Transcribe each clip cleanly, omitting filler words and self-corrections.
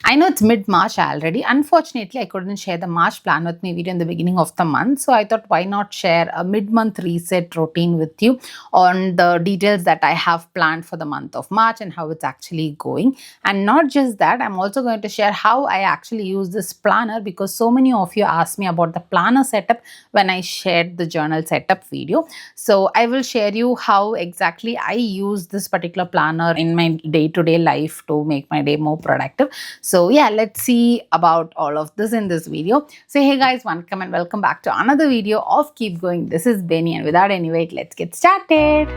I know it's mid-March already. Unfortunately, I couldn't share the March plan with me video in the beginning of the month. So I thought, why not share a mid-month reset routine with you on the details that I have planned for the month of March and how it's actually going. And not just that, I'm also going to share how I actually use this planner, because so many of you asked me about the planner setup when I shared the journal setup video. So I will share you how exactly I use this particular planner in my day-to-day life to make my day more productive. So yeah, let's see about all of this in this video. So hey guys, welcome and welcome back to another video of Keep Going. This is Benny, and without any wait, let's get started.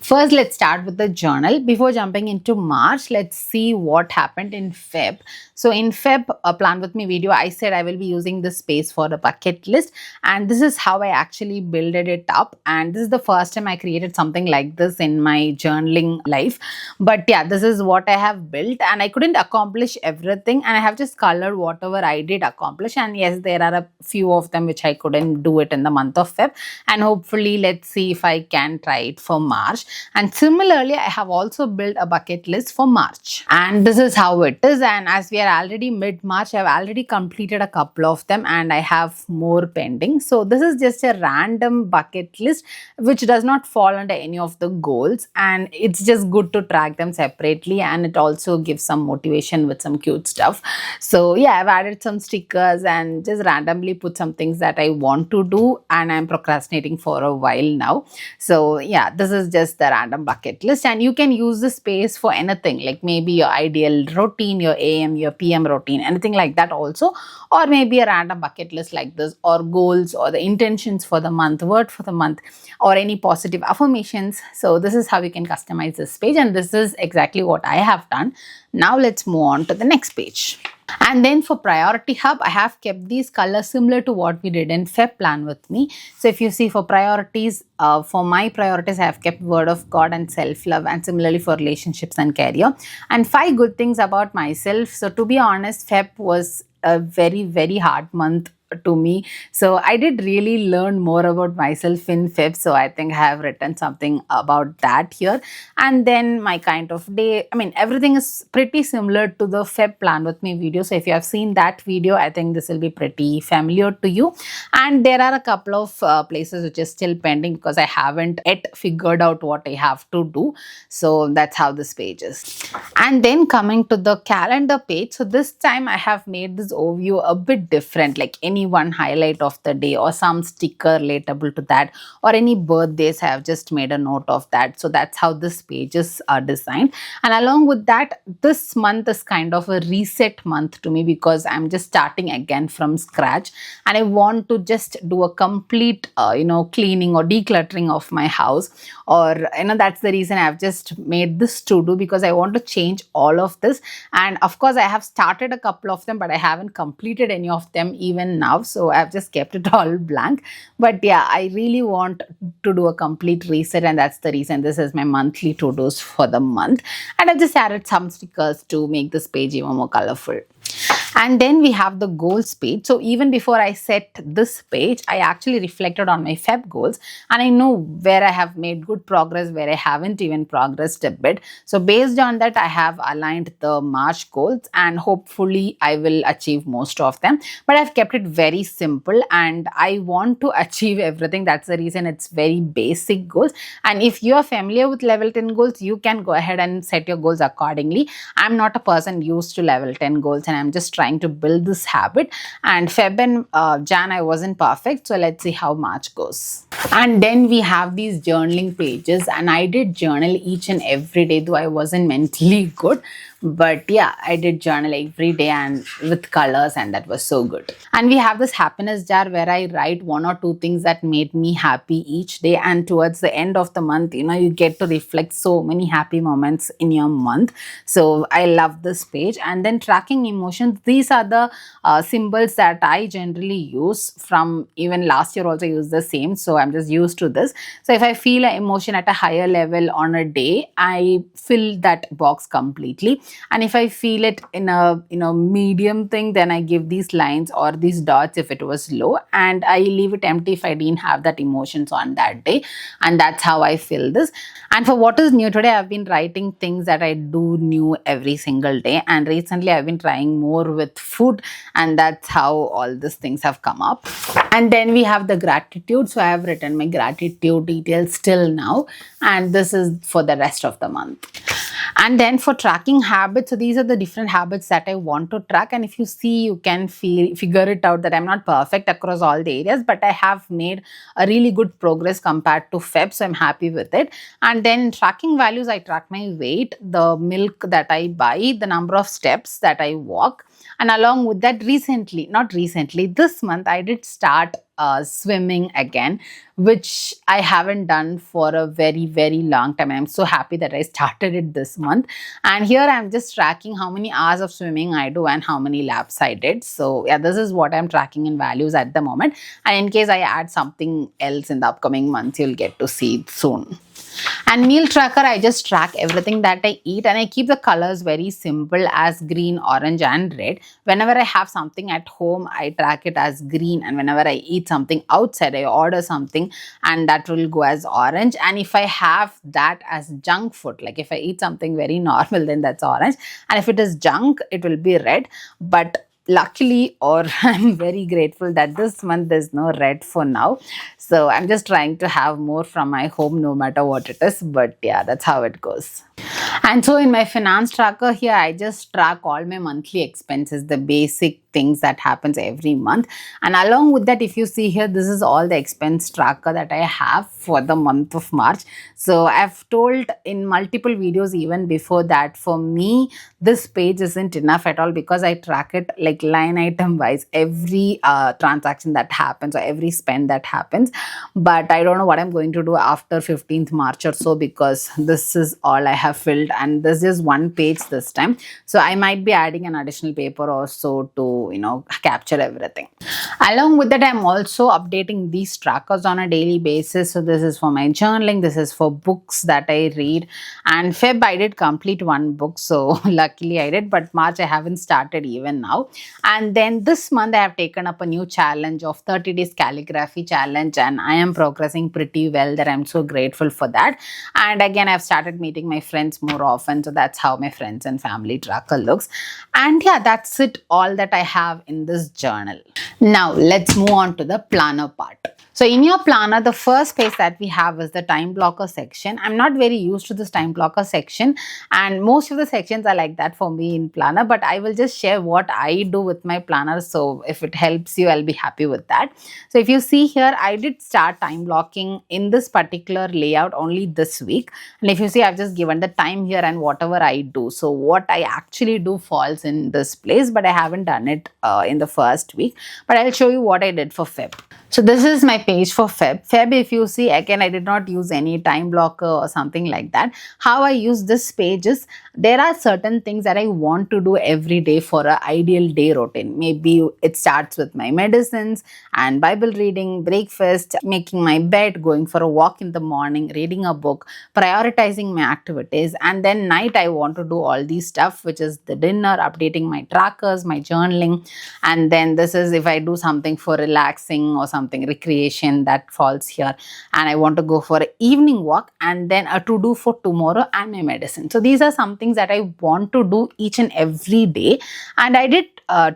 First, let's start with the journal. Before jumping into March, let's see what happened in Feb. So in Feb, a plan with me video, I said I will be using this space for the bucket list, and this is how I actually builded it up. And this is the first time I created something like this in my journaling life. But yeah, this is what I have built, and I couldn't accomplish everything, and I have just colored whatever I did accomplish. And yes, there are a few of them which I couldn't do it in the month of Feb, and hopefully let's see if I can try it for March. And similarly, I have also built a bucket list for March, and this is how it is. And as we are already mid-March, I've already completed a couple of them and I have more pending. So this is just a random bucket list which does not fall under any of the goals, and it's just good to track them separately, and it also gives some motivation with some cute stuff. So yeah, I've added some stickers and just randomly put some things that I want to do and I'm procrastinating for a while now. So yeah, this is just the random bucket list, and you can use the space for anything, like maybe your ideal routine, your AM, your PM routine, anything like that also, or maybe a random bucket list like this, or goals, or the intentions for the month, word for the month, or any positive affirmations. So this is how you can customize this page, and this is exactly what I have done. Now let's move on to the next page. And then for priority hub, I have kept these colors similar to what we did in Feb plan with me. So if you see for priorities, for my priorities, I have kept word of God and self-love, and similarly for relationships and career. And 5 good things about myself. So to be honest, Feb was a very, very hard month to me. So I did really learn more about myself in Feb. So I think I have written something about that here. And then my kind of day, everything is pretty similar to the Feb plan with me video. So if you have seen that video, I think this will be pretty familiar to you. And there are a couple of places which is still pending because I haven't yet figured out what I have to do. So that's how this page is. And then coming to the calendar page. So this time I have made this overview a bit different, like any one highlight of the day or some sticker relatable to that, or any birthdays, I have just made a note of that. So that's how this pages are designed. And along with that, this month is kind of a reset month to me because I'm just starting again from scratch, and I want to just do a complete cleaning or decluttering of my house. Or that's the reason I've just made this to do, because I want to change all of this. And of course I have started a couple of them, but I haven't completed any of them even now. So I've just kept it all blank. But yeah, I really want to do a complete reset, and that's the reason this is my monthly to-dos for the month. And I've just added some stickers to make this page even more colorful. And then we have the goals page. So even before I set this page, I actually reflected on my Feb goals, and I know where I have made good progress, where I haven't even progressed a bit. So based on that, I have aligned the March goals, and hopefully I will achieve most of them. But I've kept it very simple, and I want to achieve everything. That's the reason it's very basic goals. And if you are familiar with level 10 goals, you can go ahead and set your goals accordingly. I'm not a person used to level 10 goals, and I'm just trying to build this habit. And Feb and Jan, I wasn't perfect. So let's see how March goes. And then we have these journaling pages, and I did journal each and every day, though I wasn't mentally good. But yeah, I did journal every day and with colors, and that was so good. And we have this happiness jar where I write 1 or 2 things that made me happy each day. And towards the end of the month, you get to reflect so many happy moments in your month. So I love this page. And then tracking emotions. These are the symbols that I generally use from even last year also I used the same. So I'm just used to this. So if I feel an emotion at a higher level on a day, I fill that box completely. And if I feel it in a medium thing, then I give these lines or these dots if it was low, and I leave it empty if I didn't have that emotions on that day. And that's how I fill this. And for what is new today, I've been writing things that I do new every single day. And recently I've been trying more with food, and that's how all these things have come up. And then we have the gratitude. So I have written my gratitude details till now, and this is for the rest of the month. And then for tracking habits, so these are the different habits that I want to track. And if you see, you can figure it out that I'm not perfect across all the areas, but I have made a really good progress compared to Feb. So I'm happy with it. And then tracking values, I track my weight, the milk that I buy, the number of steps that I walk. And along with that, this month, I did start swimming again, which I haven't done for a very, very long time. I'm so happy that I started it this month. And here I'm just tracking how many hours of swimming I do and how many laps I did. So yeah, this is what I'm tracking in values at the moment. And in case I add something else in the upcoming months, you'll get to see it soon. And meal tracker, I just track everything that I eat, and I keep the colors very simple as green, orange and red. Whenever I have something at home, I track it as green, and whenever I eat something outside, I order something and that will go as orange. And if I have that as junk food, like if I eat something very normal, then that's orange, and if it is junk, it will be red. But luckily, or I'm very grateful that this month there's no red for now. So I'm just trying to have more from my home no matter what it is. But yeah, that's how it goes. And so in my finance tracker here, I just track all my monthly expenses, the basic things that happens every month. And along with that, if you see here, this is all the expense tracker that I have for the month of March. So I've told in multiple videos even before that, for me, this page isn't enough at all, because I track it like line item wise, every transaction that happens or every spend that happens. But I don't know what I'm going to do after 15th March or so, because this is all I have filled, and this is one page this time. So I might be adding an additional paper or so to capture everything. Along with that, I'm also updating these trackers on a daily basis. So this is for my journaling, this is for books that I read. And Feb, I did complete one book, so luckily I did, but March I haven't started even now. And then this month I have taken up a new challenge of 30 days calligraphy challenge, and I am progressing pretty well there. I'm so grateful for that. And again, I've started meeting my friends more often, so that's how my friends and family tracker looks. And yeah, that's it, all that I have in this journal. Now let's move on to the planner part. So in your planner, the first page that we have is the time blocker section. I'm not very used to this time blocker section, and most of the sections are like that for me in planner, but I will just share what I do with my planner. So if it helps you, I'll be happy with that. So if you see here, I did start time blocking in this particular layout only this week. And if you see, I've just given the time here and whatever I do. So what I actually do falls in this place, but I haven't done it in the first week. But I'll show you what I did for Feb. So this is my page for Feb. Feb, if you see, again, I did not use any time blocker or something like that. How I use this page is, there are certain things that I want to do every day for an ideal day routine. Maybe it starts with my medicines and Bible reading, breakfast, making my bed, going for a walk in the morning, reading a book, prioritizing my activities. And then night, I want to do all these stuff, which is the dinner, updating my trackers, my journaling. And then this is if I do something for relaxing or something recreation, that falls here. And I want to go for an evening walk, and then a to do for tomorrow and my medicine. So these are some things that I want to do each and every day, and I did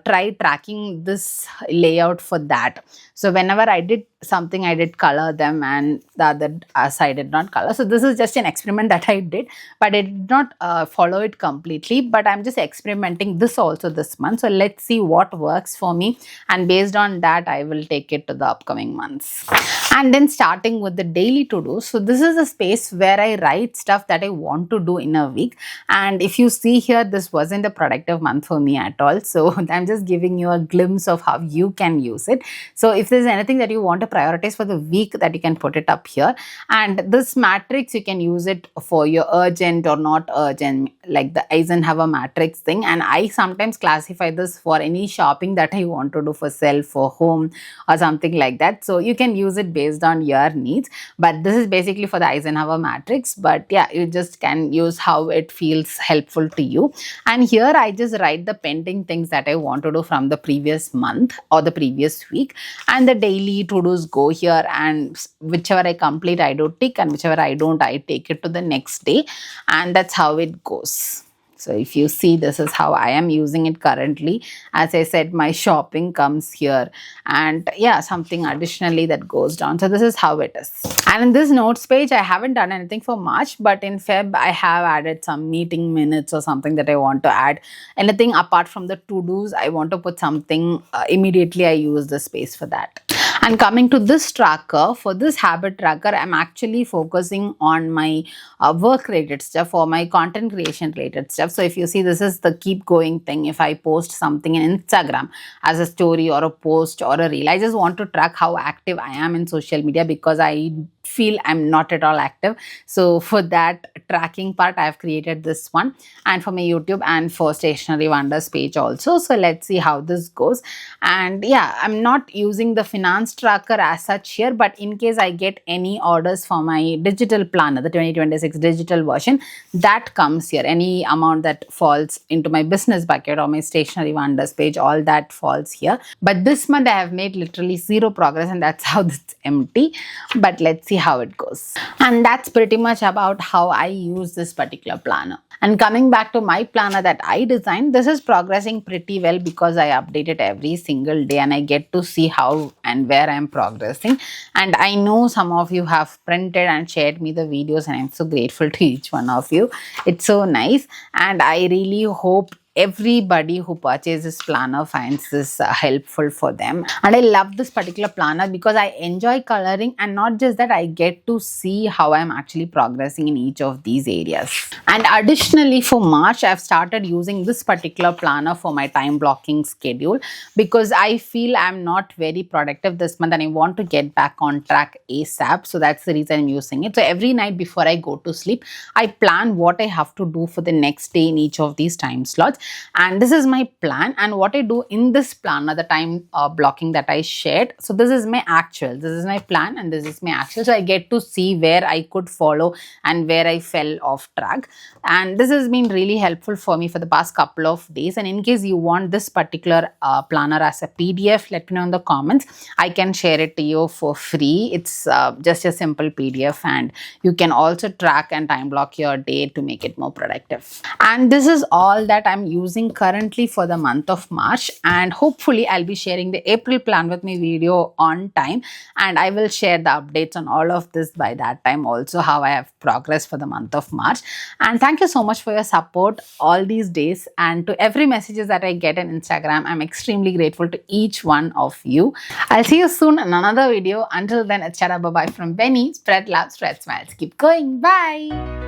try tracking this layout for that. So whenever I did something, I did color them, and the other side did not color. So this is just an experiment that I did, but I did not follow it completely, but I'm just experimenting this also this month. So let's see what works for me, and based on that, I will take it to the upcoming months. And then starting with the daily to-do. So this is a space where I write stuff that I want to do in a week. And if you see here, this wasn't a productive month for me at all. So I'm just giving you a glimpse of how you can use it. So if there's anything that you want to priorities for the week that you can put it up here. And this matrix, you can use it for your urgent or not urgent, like the Eisenhower matrix thing. And I sometimes classify this for any shopping that I want to do for self, for home, or something like that. So you can use it based on your needs. But this is basically for the Eisenhower matrix. But yeah, you just can use how it feels helpful to you. And here I just write the pending things that I want to do from the previous month or the previous week. And the daily to-dos go here, and whichever I complete, I do tick, and whichever I don't, I take it to the next day. And that's how it goes. So if you see, this is how I am using it currently. As I said, my shopping comes here, and yeah, something additionally that goes down. So this is how it is. And in this notes page, I haven't done anything for March, but in Feb, I have added some meeting minutes or something that I want to add. Anything apart from the to-dos, I want to put something immediately. I use the space for that. And coming to this tracker, for this habit tracker, I'm actually focusing on my work related stuff or my content creation related stuff. So if you see, this is the keep going thing. If I post something in Instagram as a story or a post or a reel, I just want to track how active I am in social media, because I feel I'm not at all active. So for that tracking part, I have created this one, and for my YouTube and for Stationery Wonders page also. So let's see how this goes. And yeah, I'm not using the finance tracker as such here, but in case I get any orders for my digital planner, the 2026 digital version, that comes here. Any amount that falls into my business bucket or my Stationery Wonders page, all that falls here. But this month I have made literally zero progress, and that's how it's empty. But let's see how it goes. And that's pretty much about how I use this particular planner. And coming back to my planner that I designed, this is progressing pretty well because I update it every single day, and I get to see how and where I'm progressing. And I know some of you have printed and shared me the videos, and I'm so grateful to each one of you. It's so nice, and I really hope everybody who purchases planner finds this helpful for them. And I love this particular planner because I enjoy coloring, and not just that, I get to see how I'm actually progressing in each of these areas. And additionally, for March, I've started using this particular planner for my time blocking schedule, because I feel I'm not very productive this month and I want to get back on track ASAP. So that's the reason I'm using it. So every night before I go to sleep, I plan what I have to do for the next day in each of these time slots. And this is my plan, and what I do in this planner, the time blocking that I shared. So this is my actual, this is my plan, and this is my actual. So I get to see where I could follow and where I fell off track. And this has been really helpful for me for the past couple of days. And in case you want this particular planner as a PDF, let me know in the comments. I can share it to you for free. It's just a simple PDF, and you can also track and time block your day to make it more productive. And this is all that I'm using currently for the month of March, and hopefully I'll be sharing the April plan with me video on time, and I will share the updates on all of this by that time also, how I have progressed for the month of March. And thank you so much for your support all these days, and to every messages that I get on Instagram. I'm extremely grateful to each one of you. I'll see you soon in another video. Until then, it's Chada, bye bye from Benny. Spread love, spread smiles, keep going, bye.